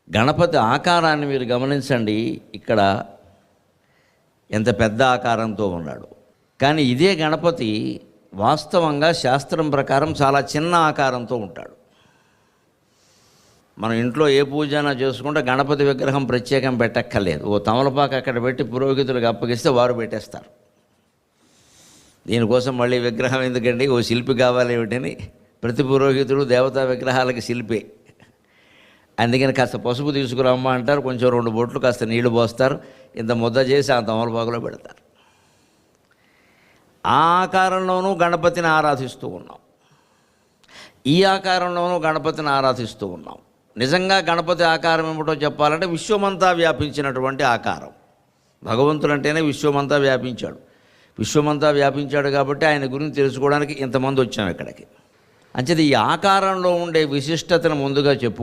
గణపతి ఆకారాన్ని మీరు గమనించండి. ఇక్కడ ఎంత పెద్ద ఆకారంతో ఉన్నాడు. కానీ ఇదే గణపతి వాస్తవంగా శాస్త్రం ప్రకారం చాలా చిన్న ఆకారంతో ఉంటాడు. మనం ఇంట్లో ఏ పూజన చేసుకుంటే గణపతి విగ్రహం ప్రత్యేకం పెట్టక్కర్లేదు. ఓ తమలపాకు అక్కడ పెట్టి పురోహితులకు అప్పగిస్తే వారు పెట్టేస్తారు. దీనికోసం మళ్ళీ విగ్రహం ఎందుకండి, ఓ శిల్పి కావాలి ఏమిటని ప్రతి పురోహితుడు దేవతా విగ్రహాలకి శిల్పే. అందుకని కాస్త పసుపు తీసుకురమ్మా అంటారు, కొంచెం 2 బొట్లు కాస్త నీళ్లు పోస్తారు, ఇంత ముద్ద చేసి ఆ తమలపాకులో పెడతారు. ఆ ఆకారంలోనూ గణపతిని ఆరాధిస్తూ ఉన్నాం, ఈ ఆకారంలోనూ గణపతిని ఆరాధిస్తూ ఉన్నాం. నిజంగా గణపతి ఆకారం ఏమిటో చెప్పాలంటే విశ్వమంతా వ్యాపించినటువంటి ఆకారం. భగవంతుడు అంటేనే విశ్వమంతా వ్యాపించాడు. విశ్వమంతా వ్యాపించాడు కాబట్టి ఆయన గురించి తెలుసుకోవడానికి ఇంతమంది వచ్చాం ఇక్కడికి. అంచేది ఈ ఆకారంలో ఉండే విశిష్టతను ముందుగా చెప్పు.